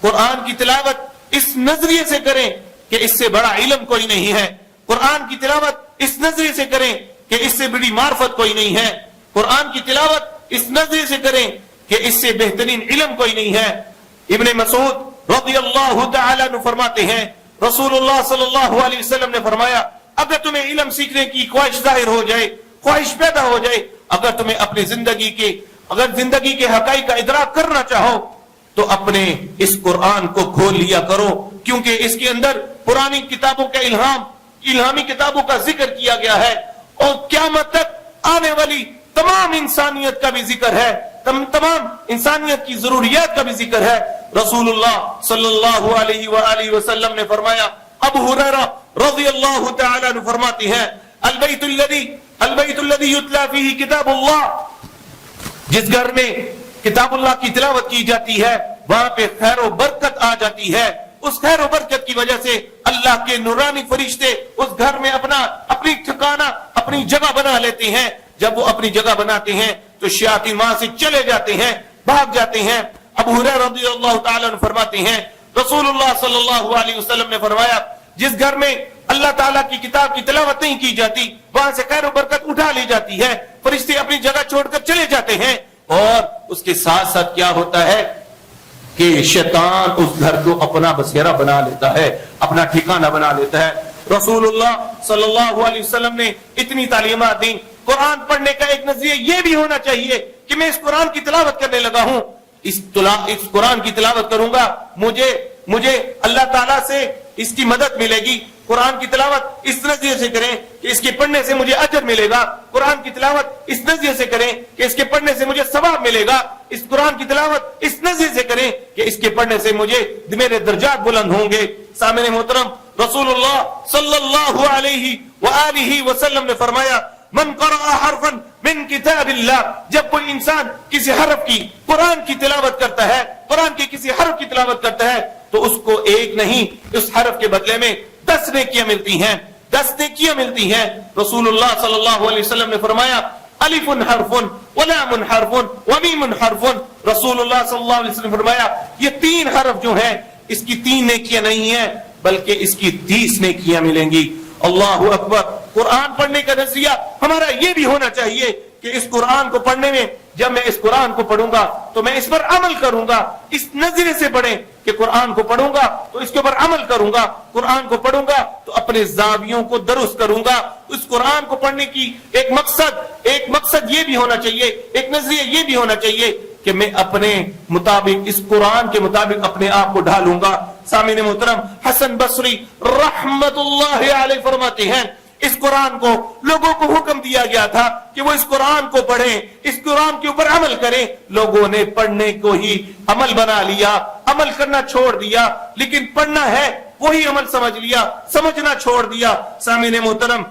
قرآن کی تلاوت اس نظریے سے کریں کہ اس سے بڑا علم کوئی نہیں ہے. قرآن کی تلاوت اس نظریے سے کریں کہ اس سے بڑی معرفت کوئی نہیں ہے. قرآن کی تلاوت اس نظریے سے کریں کہ اس سے بہترین علم کوئی نہیں ہے. ابن مسعود رضی اللہ تعالی عنہ فرماتے ہیں رسول اللہ صلی اللہ علیہ وسلم نے فرمایا اگر تمہیں علم سیکھنے کی خواہش ظاہر ہو جائے, خواہش پیدا ہو جائے, اگر تمہیں اپنی زندگی کے حقائق کا ادراک کرنا چاہو تو اپنے اس قرآن کو کھول لیا کرو, کیونکہ اس کے اندر پرانی کتابوں کا الہامی کتابوں کا ذکر کیا گیا ہے اور قیامت تک آنے والی تمام انسانیت کا بھی ذکر ہے, تمام انسانیت کی ضروریات کا بھی ذکر ہے. رسول اللہ صلی اللہ علیہ وآلہ وسلم نے فرمایا, ابو ہریرہ رضی اللہ تعالی عنہ فرماتے ہیں البیت الذی یتلی فیہ کتاب اللہ, جس گھر میں کتاب اللہ کی تلاوت کی جاتی ہے وہاں پہ خیر و برکت آ جاتی ہے. اس خیر و برکت کی وجہ سے اللہ کے نورانی فرشتے اس گھر میں اپنی ٹھکانہ, اپنی جگہ بنا لیتے ہیں. جب وہ اپنی جگہ بناتے ہیں تو شیاطین وہاں سے چلے جاتے ہیں, بھاگ جاتے ہیں. ابو ہریرہ رضی اللہ تعالیٰ عنہ فرماتے ہیں رسول اللہ صلی اللہ علیہ وسلم نے فرمایا جس گھر میں اللہ تعالیٰ کی کتاب کی تلاوت نہیں کی جاتی وہاں سے خیر و برکت اٹھا لی جاتی ہے, فرشتے اپنی جگہ چھوڑ کر چلے جاتے ہیں. اور اس کے ساتھ ساتھ کیا ہوتا ہے کہ شیطان اس گھر کو اپنا بسیرا بنا لیتا ہے, اپنا ٹھکانہ بنا لیتا ہے. رسول اللہ صلی اللہ علیہ وسلم نے اتنی تعلیمات دی. قرآن پڑھنے کا ایک نظریہ یہ بھی ہونا چاہیے کہ میں اس قرآن کی تلاوت کرنے لگا ہوں, اس قرآن کی تلاوت کروں گا مجھے اللہ تعالیٰ سے اس کی مدد ملے گی. قرآن کی تلاوت اس نظریے سے کریں کہ اس کے پڑھنے سے مجھے اجر ملے گا. قرآن کی تلاوت اس نظریے سے کریں کہ اس کے پڑھنے سے مجھے ثواب ملے گا. اس قرآن کی تلاوت اس نظریے سے کریں کہ اس کے پڑھنے سے میرے درجات بلند ہوں گے. سامعین محترم, رسول اللہ صلی اللہ علیہ وآلہ وسلم نے فرمایا من قرأ حرفا من کتاب اللہ, جب کوئی انسان کسی حرف کی قرآن کی تلاوت کرتا ہے, قرآن کے کسی حرف کی تلاوت کرتا ہے تو اس کو ایک نہیں اس حرف کے بدلے میں 10 نیکیاں ملتی ہیں, 10 نیکیاں ملتی ہیں. رسول اللہ صلی اللہ علیہ وسلم نے فرمایا الف حرف ولام حرف ومیم حرف. رسول اللہ صلی اللہ علیہ وسلم نے فرمایا یہ 3 حرف جو ہیں اس کی 3 نیکیاں نہیں ہیں بلکہ اس کی 30 نیکیاں ملیں گی. اللہ اکبر. قرآن پڑھنے کا نظریہ ہمارا یہ بھی ہونا چاہیے کہ اس قرآن کو پڑھنے میں جب میں اس قرآن کو پڑھوں گا تو میں اس پر عمل کروں گا. اس نظریے سے پڑھیں کہ قرآن کو پڑھوں گا تو اس کے اوپر عمل کروں گا, قرآن کو پڑھوں گا تو اپنے زاویوں کو درست کروں گا. اس قرآن کو پڑھنے کی ایک مقصد یہ بھی ہونا چاہیے, ایک نظریہ یہ بھی ہونا چاہیے کہ میں اپنے مطابق اس قرآن کے مطابق اپنے آپ کو ڈھالوں گا. سامعین محترم, حسن بصری رحمت اللہ علیہ فرماتے ہیں اس قرآن کو لوگوں کو حکم دیا گیا تھا کہ وہ اس قرآن کو پڑھیں, اس قرآن کے اوپر عمل کریں. لوگوں نے پڑھنے کو ہی عمل بنا لیا, عمل کرنا چھوڑ دیا, لیکن پڑھنا ہے وہی عمل سمجھ لیا, سمجھنا چھوڑ دیا. سامعین محترم,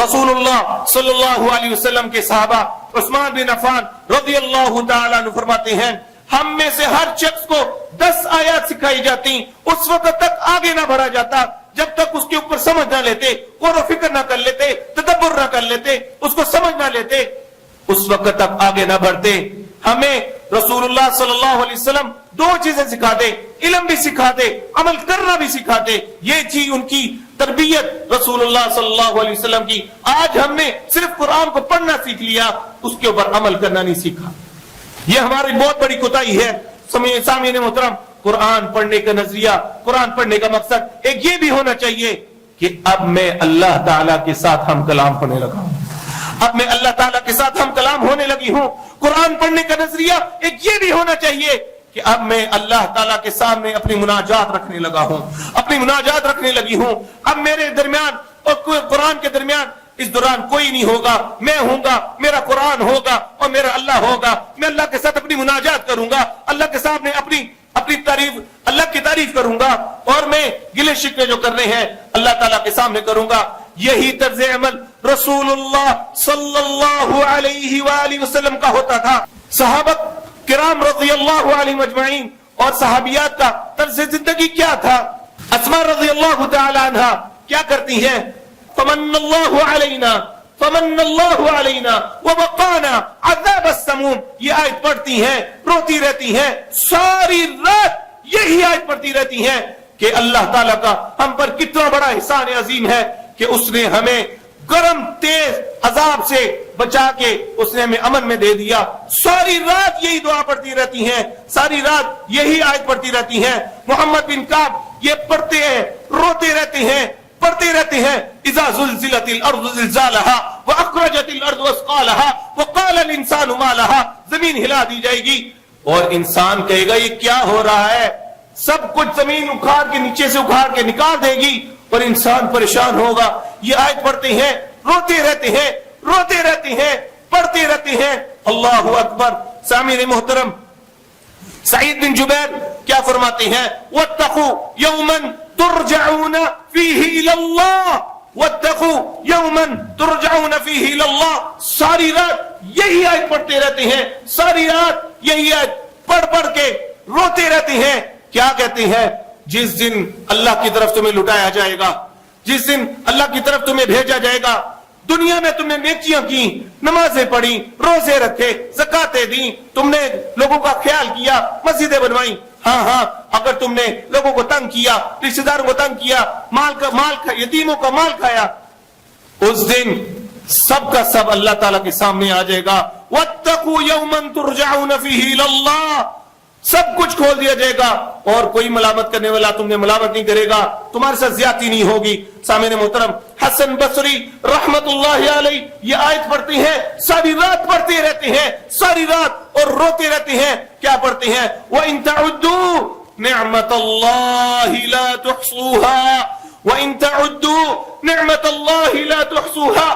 رسول اللہ صلی اللہ علیہ وسلم کے صحابہ عثمان بن عفان رضی اللہ تعالیٰ عنہ فرماتے ہیں ہم میں سے ہر شخص کو 10 آیات سکھائی جاتی, اس وقت تک آگے نہ بڑھا جاتا جب تک اس کے اوپر سمجھ نہ لیتے, غور و فکر نہ کر لیتے, تدبر نہ کر لیتے, اس کو سمجھ نہ لیتے, اس وقت تک آگے نہ بڑھتے. ہمیں رسول اللہ صلی اللہ علیہ وسلم 2 چیزیں سکھاتے, علم بھی سکھاتے, عمل کرنا بھی سکھاتے. یہ تھی ان کی تربیت رسول اللہ صلی اللہ علیہ وسلم کی. آج ہم نے صرف قرآن کو پڑھنا سیکھ لیا, اس کے اوپر عمل کرنا نہیں سیکھا. یہ ہماری بہت بڑی کوتاہی ہے. سامعین محترم, قرآن پڑھنے کا نظریہ, قرآن پڑھنے کا مقصد ایک یہ بھی ہونا چاہیے کہ اب میں اللہ تعالیٰ کے ساتھ ہم کلام ہونے لگا ہوں, اب میں اللہ تعالیٰ کے ساتھ ہم کلام ہونے لگی ہوں. قرآن پڑھنے کا نظریہ ایک یہ بھی ہونا چاہیے کہ اب میں اللہ تعالیٰ کے سامنے اپنی مناجات رکھنے لگا ہوں, اپنی مناجات رکھنے لگی ہوں. اب میرے درمیان اور قرآن کے درمیان اس دوران کوئی نہیں ہوگا, میں ہوں گا, میرا قرآن ہوگا اور میرا اللہ ہوگا. میں اللہ کے ساتھ اپنی مناجات کروں گا, اللہ کے سامنے اپنی تعریف, اللہ کی تعریف کروں گا, اور میں گلے شکوے جو کرنے ہیں اللہ تعالیٰ کے سامنے کروں گا. یہی طرز عمل رسول اللہ صلی اللہ علیہ وآلہ وسلم کا ہوتا تھا. صحابہ کرام رضی اللہ عنہم اجمعین اور صحابیات کا طرز زندگی کیا تھا؟ اسماء رضی اللہ تعالی عنہا کیا کرتی ہیں؟ فمن اللہ علینا ووقانا عذاب السموم. یہ آیت پڑھتی ہیں, روتی رہتی ہیں, ساری رات بنتی رہتی ہیں کہ اللہ تعالیٰ کا ہم پر کتنا بڑا احسان عظیم ہے کہ اس نے ہمیں گرم تیز عذاب سے بچا کے اس نے ہمیں امن میں دے دیا. ساری رات یہی دعا پڑھتی رہتی ہیں, ساری رات یہی آیت پڑھتی رہتی ہیں. محمد بن کعب یہ پڑھتے ہیں, روتے رہتے ہیں, پڑھتے رہتے ہیں. اذا زلزلت الارض زلزالها واخرجت الارض اثقالها وقال الانسان ما لها, زمین ہلا دی جائے گی اور انسان کہے گا یہ کیا ہو رہا ہے, سب کچھ زمین اکھاڑ کے نیچے سے اکھاڑ کے نکال دے گی اور انسان پریشان ہوگا. یہ آیت پڑھتے ہیں, روتے رہتے ہیں, روتے رہتے ہیں, پڑھتے رہتے ہیں. اللہ اکبر. سامعین محترم, سعید بن جبیر کیا فرماتے ہیں؟ واتقوا یوما ترجعون فیہ الی اللہ, واتقوا یوما ترجعون فیہ الی اللہ. ساری رات یہی آیت پڑھتے رہتے ہیں, ساری رات یہی آیت پڑھ پڑھ کے روتے رہتے ہیں. کیا کہتے ہیں؟ جس دن اللہ کی طرف تمہیں لٹایا جائے گا, جس دن اللہ کی طرف تمہیں بھیجا جائے گا, دنیا میں تم نے نیکیاں کی, نمازیں پڑھی, روزے رکھے, زکاتیں دیں, تم نے لوگوں کا خیال کیا, مسجدیں بنوائیں. ہاں اگر تم نے لوگوں کو تنگ کیا, رشتہ داروں کو تنگ کیا, یتیموں کا مال کھایا, اس دن سب کا سب اللہ تعالیٰ کے سامنے آ جائے گا. واتقوا یوما ترجعون فیہ الی اللہ, سب کچھ کھول دیا جائے گا اور کوئی ملامت کرنے والا تم نے ملامت نہیں کرے گا, تمہارے ساتھ زیادتی نہیں ہوگی. سامعین محترم, حسن بصری رحمت اللہ علیہ یہ آیت پڑھتے ہیں, ساری رات پڑھتے رہتے ہیں, ساری رات اور روتے رہتے ہیں. کیا پڑھتے ہیں؟ وَإِن تَعُدُّوا نِعْمَةَ اللَّهِ لَا تُحْصُوهَا وَإِن تَعُدُّوا نِعْمَةَ اللَّهِ لَا تُحْصُوهَا.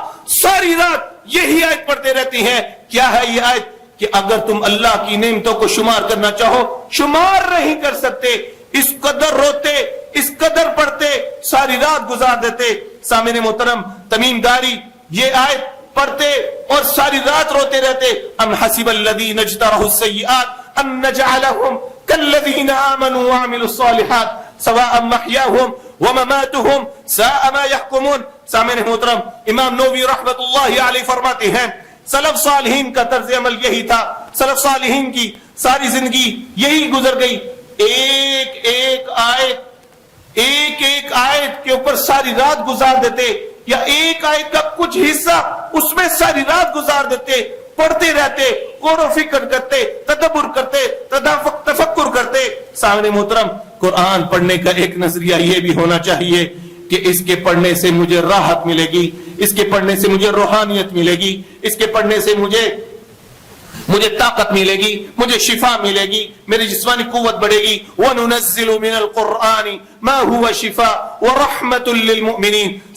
ساری رات یہی آیت پڑھتے رہتے ہیں. کیا ہے یہ آیت؟ کہ اگر تم اللہ کی نعمتوں کو شمار کرنا چاہو شمار نہیں کر سکتے. اس قدر روتے, اس قدر پڑھتے, ساری رات گزار دیتے. سامعین محترم, تمیم داری یہ آیت پڑھتے اور ساری رات روتے رہتے. ام حسب الذین اجترحوا السیئات ان نجعلهم كالذین آمنوا وعملوا الصالحات سواء محیاهم ومماتهم ساء ما يحكمون. سامعین محترم, امام نووی رحمت اللہ علیہ فرماتے ہیں سلف صالحین کا طرز عمل یہی تھا, سلف صالحین کی ساری زندگی یہی گزر گئی. ایک ایک آیت کے اوپر ساری رات گزار دیتے, یا ایک آیت کا کچھ حصہ اس میں ساری رات گزار دیتے, پڑھتے رہتے, غور و فکر کرتے, تدبر کرتے, تفکر کرتے. سامنے محترم, قرآن پڑھنے کا ایک نظریہ یہ بھی ہونا چاہیے کہ اس کے پڑھنے سے مجھے راحت ملے گی, اس کے پڑھنے سے مجھے روحانیت ملے گی, اس کے پڑھنے سے مجھے طاقت ملے گی, مجھے شفا ملے گی, میری جسمانی قوت بڑھے گی. وَنُنَزِّلُ مِنَ الْقُرْآنِ مَا هُوَ شِفَاءٌ وَرَحْمَةٌ لِّلْمُؤْمِنِينَ.